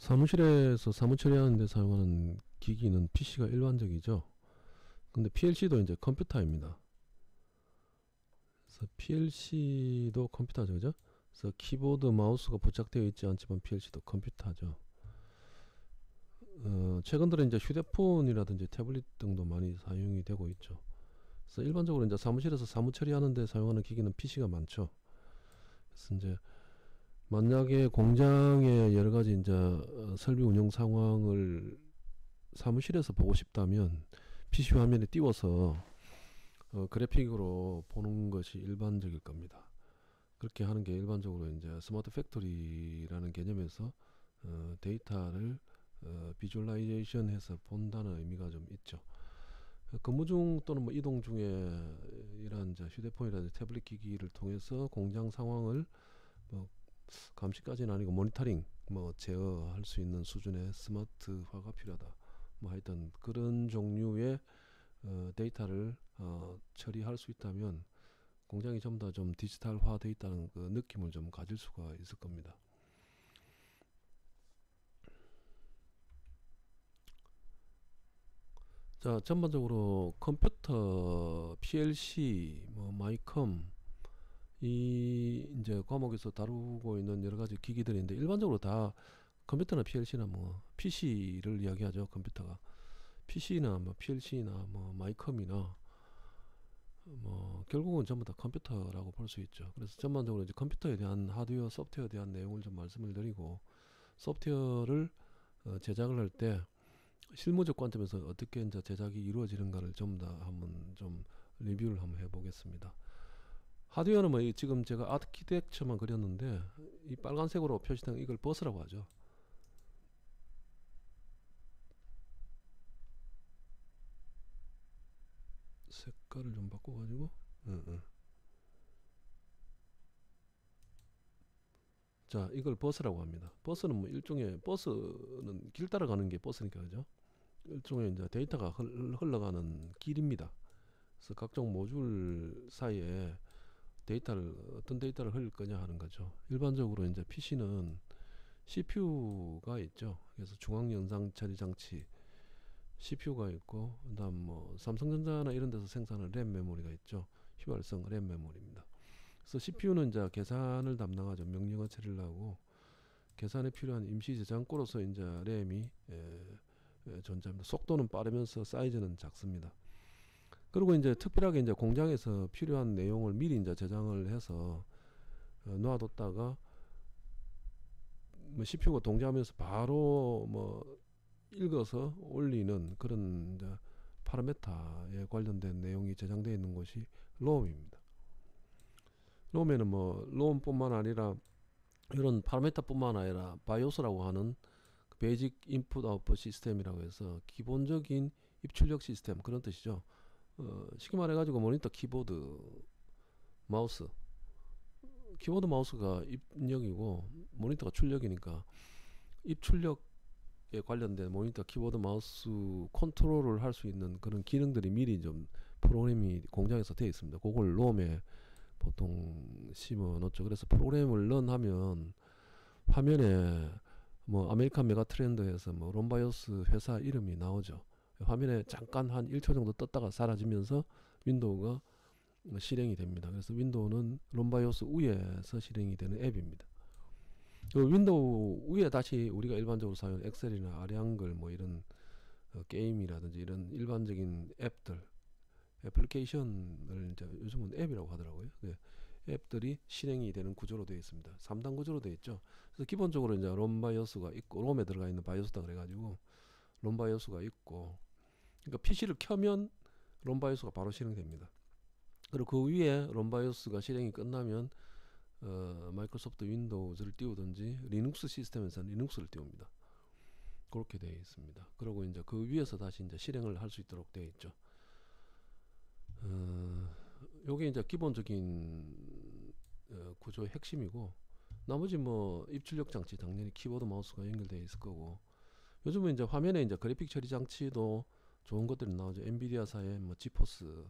사무실에서 사무 처리하는 데 사용하는 기기는 PC가 일반적이죠. 근데 PLC도 이제 컴퓨터입니다. 그래서 PLC도 컴퓨터죠, 그죠? 그래서 키보드, 마우스가 부착되어 있지 않지만 PLC도 컴퓨터죠. 최근 들어 이제 휴대폰이라든지 태블릿 등도 많이 사용이 되고 있죠. 그래서 일반적으로 이제 사무실에서 사무 처리하는 데 사용하는 기기는 PC가 많죠. 그래서 이제 만약에 공장의 여러 가지 이제 설비 운영 상황을 사무실에서 보고 싶다면 PC 화면에 띄워서 그래픽으로 보는 것이 일반적일 겁니다. 그렇게 하는 게 일반적으로 이제 스마트 팩토리라는 개념에서 데이터를 비주얼라이제이션 해서 본다는 의미가 좀 있죠. 근무 중 또는 뭐 이동 중에 이런 이제 휴대폰이라든지 태블릿 기기를 통해서 공장 상황을 뭐 감시까지는 아니고 모니터링 뭐 제어할 수 있는 수준의 스마트화가 필요하다. 뭐 하여튼 그런 종류의 데이터를 처리할 수 있다면 공장이 전부 다 좀 디지털화 되어 있다는 그 느낌을 좀 가질 수가 있을 겁니다. 자, 전반적으로 컴퓨터, PLC, 뭐 마이컴 이 이제 과목에서 다루고 있는 여러 가지 기기들인데 일반적으로 다 컴퓨터나 PLC나 뭐 PC를 이야기하죠. 컴퓨터가 PC나 뭐 PLC나 뭐 마이컴이나 뭐 결국은 전부 다 컴퓨터라고 볼 수 있죠. 그래서 전반적으로 이제 컴퓨터에 대한 하드웨어, 소프트웨어에 대한 내용을 좀 말씀을 드리고 소프트웨어를 제작을 할 때 실무적 관점에서 어떻게 이제 제작이 이루어지는가를 전부 다 한번 좀 리뷰를 한번 해보겠습니다. 하드웨어는 뭐 지금 제가 아키텍처만 그렸는데 이 빨간색으로 표시된 이걸 버스라고 하죠. 색깔을 좀 바꿔가지고 자, 이걸 버스라고 합니다. 버스는 뭐 일종의 버스는 길 따라가는 게 버스니까 그죠? 일종의 이제 데이터가 흘러가는 길입니다. 그래서 각종 모듈 사이에 데이터를 어떤 데이터를 흘릴 거냐 하는 거죠. 일반적으로 이제 PC는 CPU가 있죠. 그래서 중앙 영상 처리 장치 CPU가 있고 그다음 뭐 삼성전자나 이런 데서 생산하는 램 메모리가 있죠. 효율성 램 메모리입니다. 그래서 CPU는 이제 계산을 담당하죠. 명령어 처리를 하고 계산에 필요한 임시 저장고로서 이제 램이 존재합니다. 속도는 빠르면서 사이즈는 작습니다. 그리고 이제 특별하게 이제 공장에서 필요한 내용을 미리 이제 저장을 해서 놔뒀다가 뭐 CPU가 동작하면서 바로 뭐 읽어서 올리는 그런 이제 파라메타에 관련된 내용이 저장되어 있는 것이 롬입니다. 롬에는 뭐 롬뿐만 아니라 이런 파라메타뿐만 아니라 바이오스라고 하는 베이직 인풋 아웃풋 시스템이라고 해서 기본적인 입출력 시스템 그런 뜻이죠. 쉽게 말해가지고 모니터, 키보드, 마우스, 키보드 마우스가 입력이고 모니터가 출력이니까 입출력에 관련된 모니터, 키보드, 마우스 컨트롤을 할 수 있는 그런 기능들이 미리 좀 프로그램이 공장에서 되어 있습니다. 그걸 롬에 보통 심어 놓죠. 그래서 프로그램을 런하면 화면에 뭐 아메리칸 메가트렌드에서 뭐 롬바이오스 회사 이름이 나오죠. 화면에 잠깐 한 1초 정도 떴다가 사라지면서 윈도우가 실행이 됩니다. 그래서 윈도우는 롬바이오스 위에서 실행이 되는 앱입니다. 그 윈도우 위에 다시 우리가 일반적으로 사용하는 엑셀이나 아량글 뭐 이런 게임이라든지 이런 일반적인 앱들 애플리케이션을 이제 요즘은 앱이라고 하더라고요. 네. 앱들이 실행이 되는 구조로 되어 있습니다. 3단 구조로 되어 있죠. 그래서 기본적으로 이제 롬바이오스가 있고 롬에 들어가 있는 바이오스다 그래가지고 롬바이오스가 있고 그러니까 PC를 켜면 롬바이오스가 바로 실행됩니다. 그리고 그 위에 롬바이오스가 실행이 끝나면 마이크로소프트 윈도우즈를 띄우든지 리눅스 시스템에서는 리눅스를 띄웁니다. 그렇게 되어 있습니다. 그리고 이제 그 위에서 다시 이제 실행을 할 수 있도록 되어 있죠. 요게 이제 기본적인 구조의 핵심이고 나머지 뭐 입출력 장치 당연히 키보드 마우스가 연결되어 있을 거고 요즘은 이제 화면에 이제 그래픽 처리 장치도 좋은 것들이 나오죠. 엔비디아사의 뭐 지포스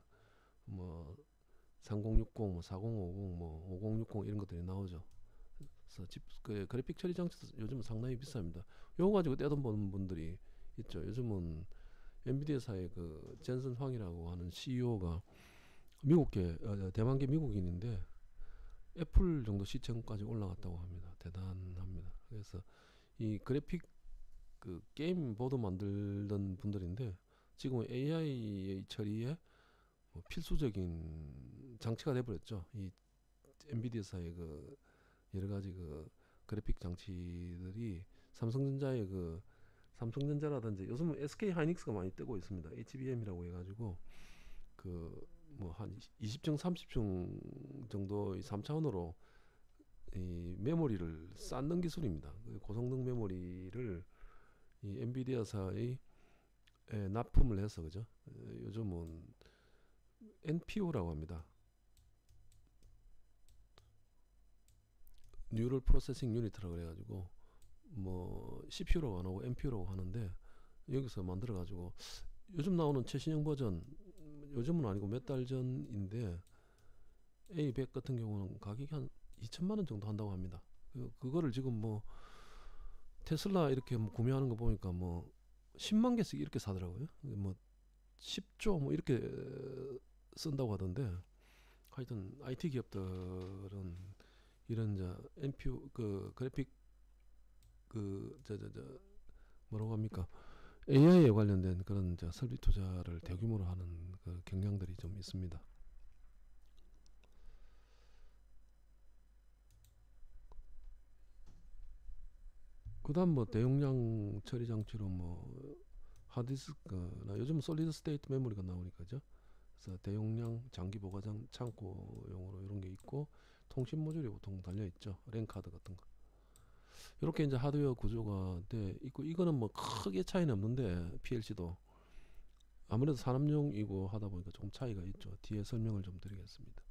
뭐 3060, 뭐 4050, 뭐 5060 이런 것들이 나오죠. 그래서 그래픽 처리 장치 요즘은 상당히 비쌉니다. 요거 가지고 떼돈 버는 분들이 있죠. 요즘은 엔비디아사의 그 젠슨 황이라고 하는 CEO가 미국계 대만계 미국인인데 애플 정도 시청까지 올라갔다고 합니다. 대단합니다. 그래서 이 그래픽 그 게임 보드 만들던 분들인데 지금 AI 처리에 뭐 필수적인 장치가 돼버렸죠. 이 엔비디아사의 그 여러 가지 그 그래픽 장치들이 삼성전자의 그 삼성전자라든지 요즘은 SK 하이닉스가 많이 뜨고 있습니다. HBM이라고 해가지고 그 뭐 한 20층 30층 정도 3차원으로 이 메모리를 쌓는 기술입니다. 그 고성능 메모리를 이 엔비디아사의 납품을 해서 그죠. 요즘은 NPU라고 합니다. 뉴럴 프로세싱 유니트라고 그래가지고 뭐 CPU라고 안 하고 NPU라고 하는데 여기서 만들어 가지고 요즘 나오는 최신형 버전 요즘은 아니고 몇 달 전인데 A100 같은 경우는 가격이 한 2천만 원 정도 한다고 합니다. 그거를 지금 뭐 테슬라 이렇게 뭐 구매하는 거 보니까 뭐 10만 개씩 이렇게 사더라고요. 뭐 10조 뭐 이렇게 쓴다고 하던데 하여튼 IT 기업들은 이런 저 NPU 그 그래픽 그 뭐라고 합니까? AI에 관련된 그런 저 설비 투자를 대규모로 하는 그 경향들이 좀 있습니다. 그다음 뭐 대용량 처리 장치로 뭐 하드디스크나 요즘 솔리드 스테이트 메모리가 나오니까죠. 그래서 대용량 장기 보관장 창고용으로 이런 게 있고 통신 모듈이 보통 달려 있죠. 랜 카드 같은 거. 이렇게 이제 하드웨어 구조가 돼 있고 이거는 뭐 크게 차이는 없는데 PLC도 아무래도 산업용이고 하다 보니까 조금 차이가 있죠. 뒤에 설명을 좀 드리겠습니다.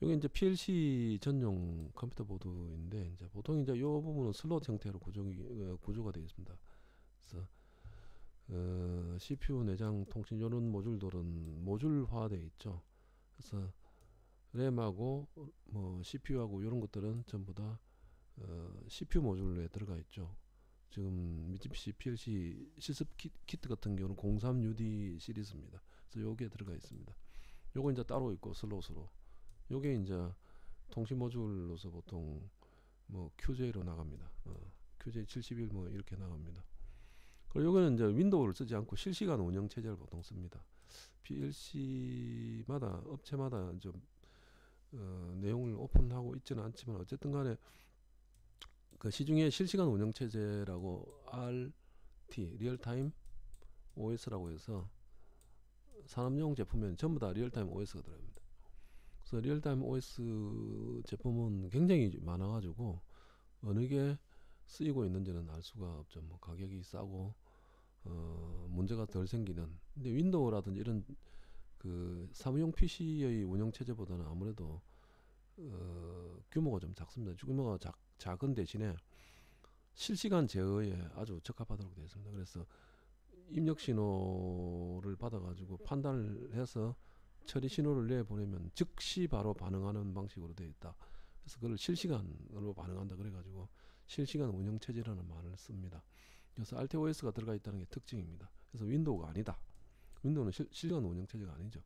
여기 이제 PLC 전용 컴퓨터 보드인데 이제 보통 이제 이 부분은 슬롯 형태로 구조가 되어 있습니다. 그래서 CPU 내장 통신 이런 모듈들은 모듈화되어 있죠. 그래서 램하고 뭐 CPU하고 이런 것들은 전부 다 CPU 모듈에 들어가 있죠. 지금 미쯔비시 PLC 실습 키트 같은 경우는 03UD 시리즈입니다. 그래서 요게 들어가 있습니다. 요거 이제 따로 있고 슬롯으로 요게 이제 통신 모듈로서 보통 뭐 QJ로 나갑니다. QJ 71 뭐 이렇게 나갑니다. 그리고 요거는 이제 윈도우를 쓰지 않고 실시간 운영 체제를 보통 씁니다. PLC마다 업체마다 좀 내용을 오픈하고 있지는 않지만 어쨌든 간에 그 시중에 실시간 운영 체제라고 RT 리얼타임 OS라고 해서 산업용 제품에는 전부 다 리얼타임 OS가 들어갑니다. 그래서 리얼타임 OS 제품은 굉장히 많아가지고 어느 게 쓰이고 있는지는 알 수가 없죠. 뭐 가격이 싸고 문제가 덜 생기는. 근데 윈도우라든지 이런 그 사무용 PC의 운영 체제보다는 아무래도 규모가 좀 작습니다. 규모가 작은 대신에 실시간 제어에 아주 적합하도록 되어 있습니다. 그래서 입력 신호를 받아가지고 판단을 해서 처리 신호를 내보내면 즉시 바로 반응하는 방식으로 되어 있다. 그래서 그걸 실시간으로 반응한다 그래가지고 실시간 운영 체제라는 말을 씁니다. 그래서 RTOS가 들어가 있다는 게 특징입니다. 그래서 윈도우가 아니다. 윈도우는 실시간 운영 체제가 아니죠.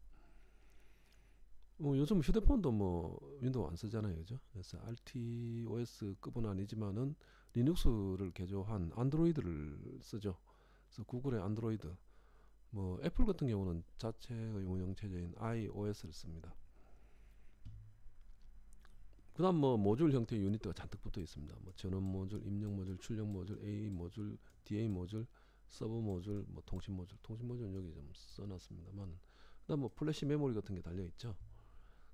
요즘 휴대폰도 뭐 윈도우 안 쓰잖아요, 그죠? 그래서 RTOS급은 아니지만은 리눅스를 개조한 안드로이드를 쓰죠. 그래서 구글의 안드로이드, 뭐 애플 같은 경우는 자체의 운영 체제인 iOS를 씁니다. 그다음 뭐 모듈 형태의 유닛가 잔뜩 붙어 있습니다. 뭐 전원 모듈, 입력 모듈, 출력 모듈, A 모듈, DA 모듈, 서버 모듈, 뭐 통신 모듈은 여기 좀 써놨습니다만, 그다음 뭐 플래시 메모리 같은 게 달려 있죠.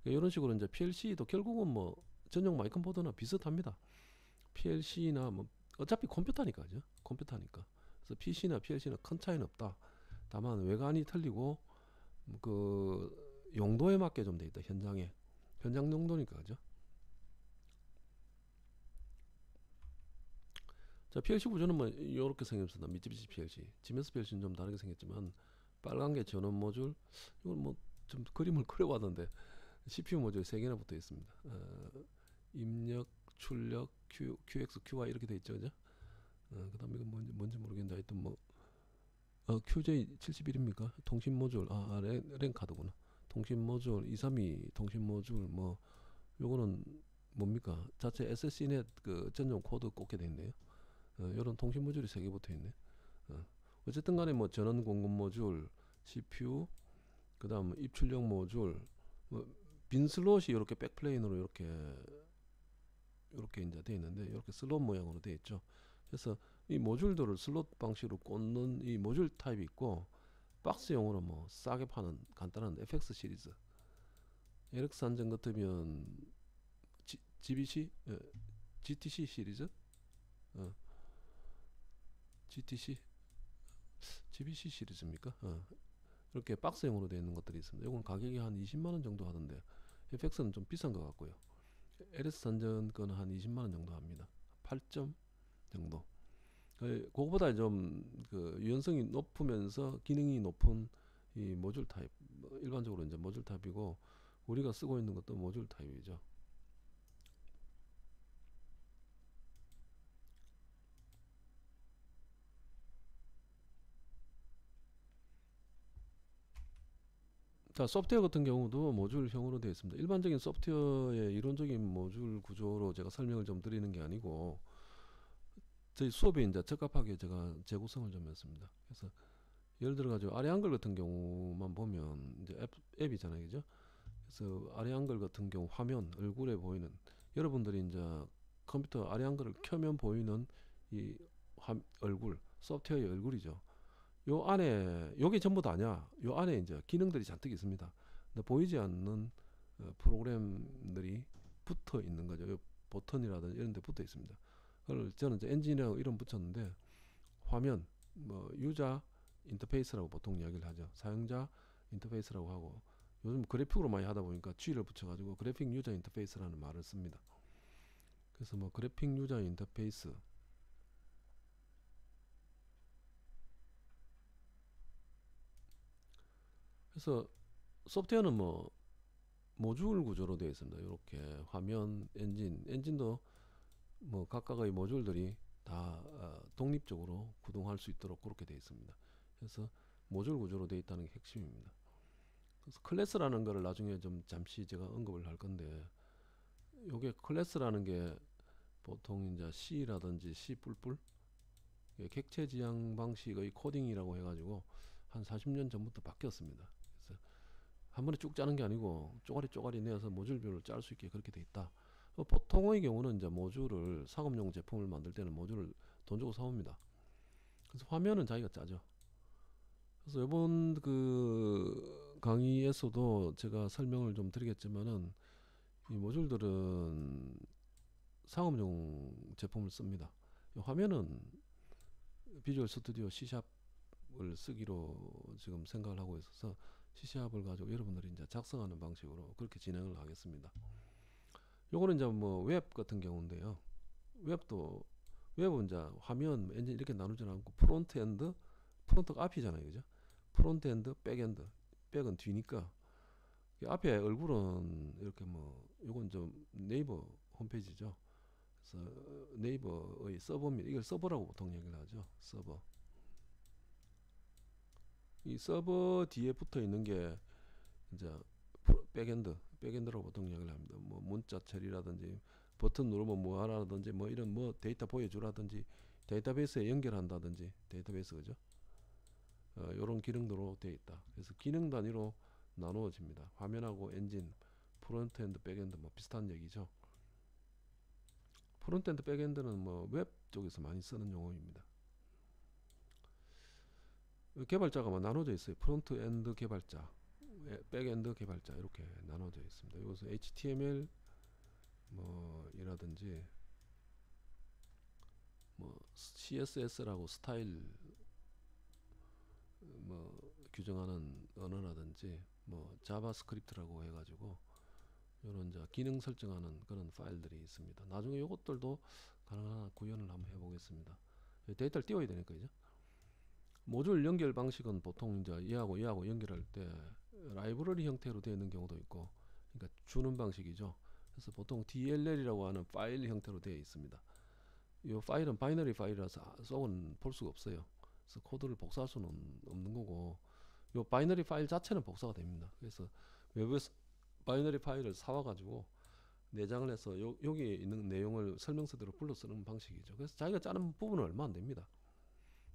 이런 식으로 이제 PLC도 결국은 뭐 전용 마이크론 보드나 비슷합니다. PLC나 뭐 어차피 컴퓨터니까죠. 컴퓨터니까. 그래서 PC나 PLC는 큰 차이는 없다. 다만 외관이 틀리고 그 용도에 맞게 좀 돼 있다. 현장 용도니까 그죠. 자, PLC 구조는 뭐 이렇게 생겼습니다. 미쯔비시 PLC, 지멘스 PLC는 좀 다르게 생겼지만 빨간 게 전원 모듈. 이건 뭐 좀 그림을 그려봤는데 CPU 모듈 3개나 붙어 있습니다. 입력, 출력 QX, QY 이렇게 돼 있죠, 그죠? 그다음에 이건 뭔지 모르겠는데 하여튼 뭐 QJ71입니까? 통신 모듈 랜 카드구나. 통신 모듈 232 통신 모듈 뭐 요거는 뭡니까? 자체 SSC넷 그 전용 코드 꽂게 돼 있네요. 요런 통신 모듈이 3개 붙어 있네. 어쨌든 간에 뭐 전원 공급 모듈, CPU, 그다음 입출력 모듈, 빈 슬롯이 이렇게 백플레인으로 이렇게 이제 돼 있는데 이렇게 슬롯 모양으로 돼 있죠. 그래서 이 모듈들을 슬롯 방식으로 꽂는 이 모듈 타입이 있고 박스용으로 뭐 싸게 파는 간단한 FX 시리즈, LX 한정 같으면 GBC, GTC 시리즈, 어, GTC, GBC 시리즈입니까? 이렇게 박스형으로 되어 있는 것들이 있습니다. 이건 가격이 한 20만원 정도 하던데 FX는 좀 비싼 것 같고요. LS 산전 거는 한 20만원 정도 합니다. 8점 정도. 그거보다 좀 그 유연성이 높으면서 기능이 높은 이 모듈 타입, 일반적으로 이제 모듈 타입이고 우리가 쓰고 있는 것도 모듈 타입이죠. 자, 소프트웨어 같은 경우도 모듈형으로 되어 있습니다. 일반적인 소프트웨어의 이론적인 모듈 구조로 제가 설명을 좀 드리는 게 아니고 저희 수업에 이제 적합하게 제가 재구성을 좀 했습니다. 그래서 예를 들어 가지고 아래 한글 같은 경우만 보면 이제 앱이잖아요, 그죠? 그래서 아래 한글 같은 경우 화면 얼굴에 보이는, 여러분들이 이제 컴퓨터 아래 한글을 켜면 보이는 이 얼굴, 소프트웨어의 얼굴이죠. 요 안에 요게 전부 다냐? 요 안에 이제 기능들이 잔뜩 있습니다. 근데 보이지 않는 프로그램들이 붙어 있는 거죠. 요 버튼이라든지 이런 데 붙어 있습니다. 그걸 저는 이제 엔진이라고 이름 붙였는데 화면, 뭐 유저 인터페이스라고 보통 이야기를 하죠. 사용자 인터페이스라고 하고 요즘 그래픽으로 많이 하다 보니까 G를 붙여가지고 그래픽 유저 인터페이스라는 말을 씁니다. 그래서 뭐 그래픽 유저 인터페이스, 그래서 소프트웨어는 뭐 모듈 구조로 되어 있습니다. 이렇게 화면, 엔진도 뭐 각각의 모듈들이 다 독립적으로 구동할 수 있도록 그렇게 되어 있습니다. 그래서 모듈 구조로 되어 있다는 게 핵심입니다. 그래서 클래스라는 거를 나중에 좀 잠시 제가 언급을 할 건데, 요게 클래스라는 게 보통 이제 C라든지 C++, 객체 지향 방식의 코딩이라고 해가지고 한 40년 전부터 바뀌었습니다. 그래서 한 번에 쭉 짜는 게 아니고 쪼가리 내어서 모듈별로 짤 수 있게 그렇게 돼 있다. 보통의 경우는 이제 모듈을 상업용 제품을 만들 때는 모듈을 돈 주고 사옵니다. 그래서 화면은 자기가 짜죠. 그래서 이번 그 강의에서도 제가 설명을 좀 드리겠지만은 이 모듈들은 상업용 제품을 씁니다. 화면은 비주얼 스튜디오 C샵을 쓰기로 지금 생각을 하고 있어서 C샵을 가지고 여러분들이 이제 작성하는 방식으로 그렇게 진행을 하겠습니다. 요거는 이제 뭐 웹 같은 경우인데요. 웹은 이제 화면, 엔진 이렇게 나누지 않고 프론트가 앞이잖아요, 그죠? 프론트엔드, 백엔드. 백은 뒤니까 앞에 얼굴은 이렇게 뭐 요건 좀 네이버 홈페이지죠. 그래서 네이버의 서버입니다. 이걸 서버라고 보통 얘기를 하죠. 서버. 이 서버 뒤에 붙어 있는 게 이제 백엔드라고 보통 이야기를 합니다. 뭐 문자 처리라든지 버튼 누르면 뭐 하라든지 뭐 이런 뭐 데이터 보여주라든지 데이터베이스에 연결한다든지 데이터베이스, 그죠? 이런 기능으로 되어 있다. 그래서 기능 단위로 나누어집니다. 화면하고 엔진, 프론트엔드, 백엔드 뭐 비슷한 얘기죠. 프론트엔드, 백엔드는 뭐 웹 쪽에서 많이 쓰는 용어입니다. 개발자가 뭐 나눠져 있어요. 프론트엔드 개발자, 백엔드 개발자 이렇게 나눠져 있습니다. 여기서 HTML 뭐 이라든지 뭐 CSS라고 스타일 뭐 규정하는 언어라든지 뭐 자바스크립트라고 해가지고 이런 이제 기능 설정하는 그런 파일들이 있습니다. 나중에 이것들도 가능한 구현을 한번 해보겠습니다. 데이터를 띄워야 되니까 이제 모듈 연결 방식은 보통 이제 얘하고 연결할 때 라이브러리 형태로 되어 있는 경우도 있고, 그러니까 주는 방식이죠. 그래서 보통 DLL이라고 하는 파일 형태로 되어 있습니다. 이 파일은 바이너리 파일이라서 속은 볼 수가 없어요. 그래서 코드를 복사할 수는 없는 거고, 이 바이너리 파일 자체는 복사가 됩니다. 그래서 외부에서 바이너리 파일을 사와가지고 내장을 해서 여기에 있는 내용을 설명서대로 불러 쓰는 방식이죠. 그래서 자기가 짜는 부분은 얼마 안 됩니다.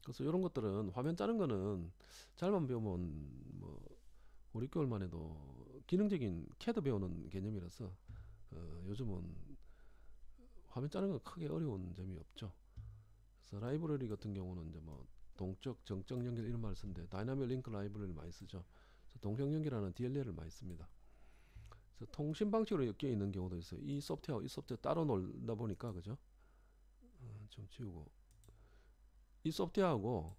그래서 이런 것들은 화면 짜는 거는 잘만 배우면 뭐 5, 6개월만 해도 기능적인 CAD 배우는 개념이라서 요즘은 화면 짜는 건 크게 어려운 점이 없죠. 그래서 라이브러리 같은 경우는 이제 뭐 동적, 정적 연결 이런 말을 쓰는데 다이나믹 링크 라이브러리를 많이 쓰죠. 그래서 동적 연결하는 DLL을 많이 씁니다. 그래서 통신 방식으로 엮여 있는 경우도 있어요. 이 소프트웨어, 이 소프트웨어 따로 놀다 보니까 그죠? 좀 지우고 이 소프트웨어하고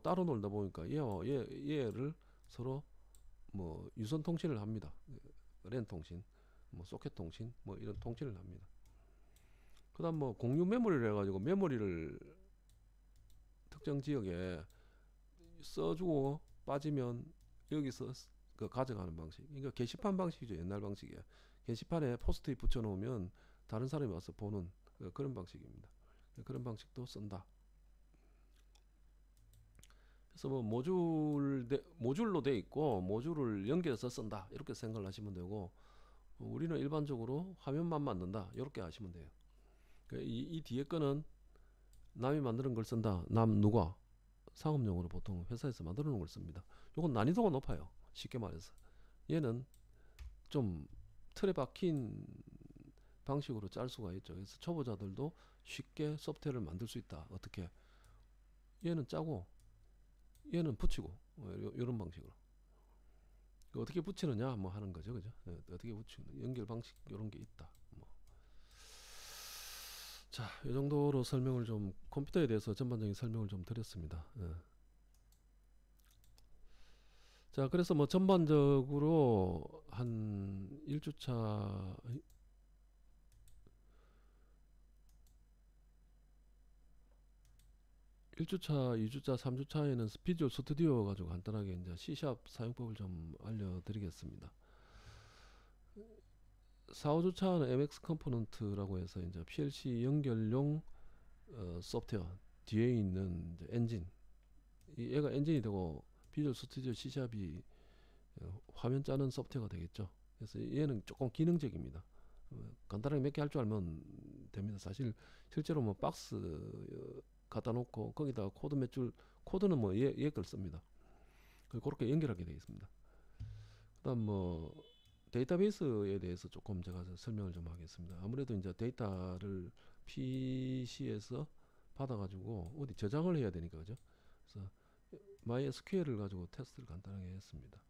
따로 놀다 보니까 얘를 서로 뭐 유선 통신을 합니다. 랜 통신, 뭐 소켓 통신, 뭐 이런 통신을 합니다. 그다음 뭐 공유 메모리를 해가지고 메모리를 특정 지역에 써주고 빠지면 여기서 그 가져가는 방식. 그러니까 게시판 방식이죠. 옛날 방식이야. 게시판에 포스트잇 붙여놓으면 다른 사람이 와서 보는 그런 방식입니다. 그런 방식도 쓴다. 그래서 뭐 모듈로 돼 있고 모듈을 연결해서 쓴다 이렇게 생각을 하시면 되고, 우리는 일반적으로 화면만 만든다 이렇게 하시면 돼요. 이 뒤에 거는 남이 만드는 걸 쓴다. 남 누가 상업용으로 보통 회사에서 만들어 놓은 걸 씁니다. 요건 난이도가 높아요. 쉽게 말해서 얘는 좀 틀에 박힌 방식으로 짤 수가 있죠. 그래서 초보자들도 쉽게 소프트웨어를 만들 수 있다. 어떻게? 얘는 짜고 얘는 붙이고 이런 방식으로. 어떻게 붙이느냐 뭐 하는 거죠. 그죠? 어떻게 붙이는 연결 방식 이런 게 있다. 뭐. 자, 이 정도로 설명을 좀 컴퓨터에 대해서 전반적인 설명을 좀 드렸습니다. 자, 그래서 뭐 전반적으로 한 1주차 1주차, 2주차, 3주차에는 비주얼 스튜디오 가지고 간단하게 이제 C샵 사용법을 좀 알려드리겠습니다. 4, 5주차는 MX 컴포넌트라고 해서 이제 PLC 연결용 소프트웨어 뒤에 있는 이제 엔진, 얘가 엔진이 되고 비주얼 스튜디오 C샵이 화면 짜는 소프트웨어가 되겠죠. 그래서 얘는 조금 기능적입니다. 간단하게 몇 개 할 줄 알면 됩니다. 사실 실제로 뭐 박스 갖다 놓고 거기다가 코드 몇 줄, 코드는 뭐 얘 걸 씁니다. 그렇게 연결하게 되어 있습니다. 그다음 뭐 데이터베이스에 대해서 조금 제가 설명을 좀 하겠습니다. 아무래도 이제 데이터를 PC에서 받아가지고 어디 저장을 해야 되니까 그죠? 그래서 MySQL을 가지고 테스트를 간단하게 했습니다.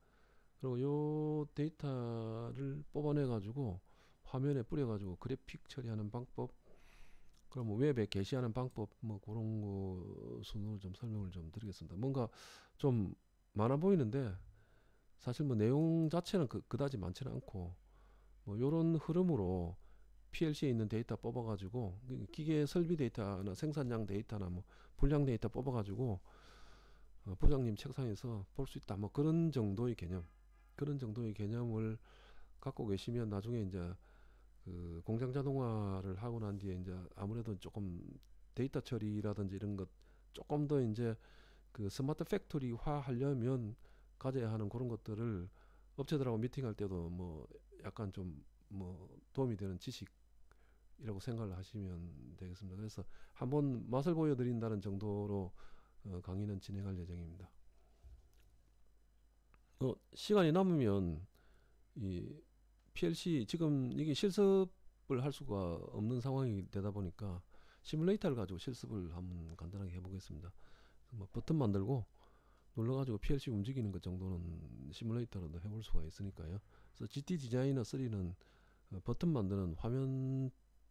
그리고 요 데이터를 뽑아내 가지고 화면에 뿌려 가지고 그래픽 처리하는 방법, 그럼 웹에 게시하는 방법, 뭐 그런 거 순으로 좀 설명을 좀 드리겠습니다. 뭔가 좀 많아 보이는데 사실 뭐 내용 자체는 그다지 많지는 않고, 뭐 요런 흐름으로 PLC에 있는 데이터 뽑아가지고 기계 설비 데이터나 생산량 데이터나 뭐 분량 데이터 뽑아가지고 부장님 책상에서 볼 수 있다. 뭐 그런 정도의 개념, 그런 정도의 개념을 갖고 계시면 나중에 이제 그 공장 자동화를 하고 난 뒤에 이제 아무래도 조금 데이터 처리라든지 이런 것 조금 더 이제 그 스마트 팩토리화 하려면 가져야 하는 그런 것들을 업체들하고 미팅할 때도 뭐 약간 좀 뭐 도움이 되는 지식이라고 생각을 하시면 되겠습니다. 그래서 한번 맛을 보여드린다는 정도로 강의는 진행할 예정입니다. 시간이 남으면 이 PLC 지금 이게 실습을 할 수가 없는 상황이 되다 보니까 시뮬레이터를 가지고 실습을 한번 간단하게 해보겠습니다. 뭐 버튼 만들고 눌러가지고 PLC 움직이는 것 정도는 시뮬레이터로도 해볼 수가 있으니까요. 그래서 GT 디자이너 3는 버튼 만드는 화면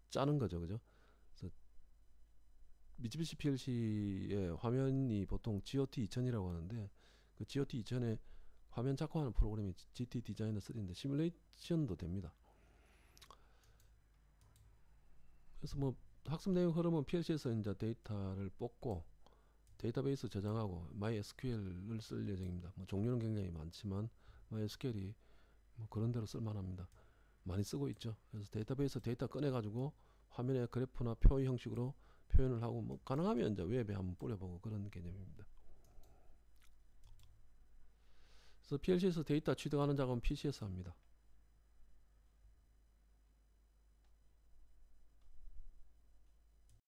짜는 거죠, 그죠? 그래서 미쓰비시 PLC의 화면이 보통 GOT 2000이라고 하는데 그 GOT 2000에 화면 작업하는 프로그램이 GT 디자이너 3인데 시뮬레이션도 됩니다. 그래서 뭐 학습 내용 흐름은 PLC에서 이제 데이터를 뽑고 데이터베이스 저장하고 MySQL을 쓸 예정입니다. 뭐 종류는 굉장히 많지만 MySQL이 뭐 그런 대로 쓸만합니다. 많이 쓰고 있죠. 그래서 데이터베이스 데이터 꺼내 가지고 화면에 그래프나 표 형식으로 표현을 하고 뭐 가능하면 이제 웹에 한번 뿌려보고 그런 개념입니다. 그래서 PLC에서 데이터 취득하는 작업은 PC에서 합니다.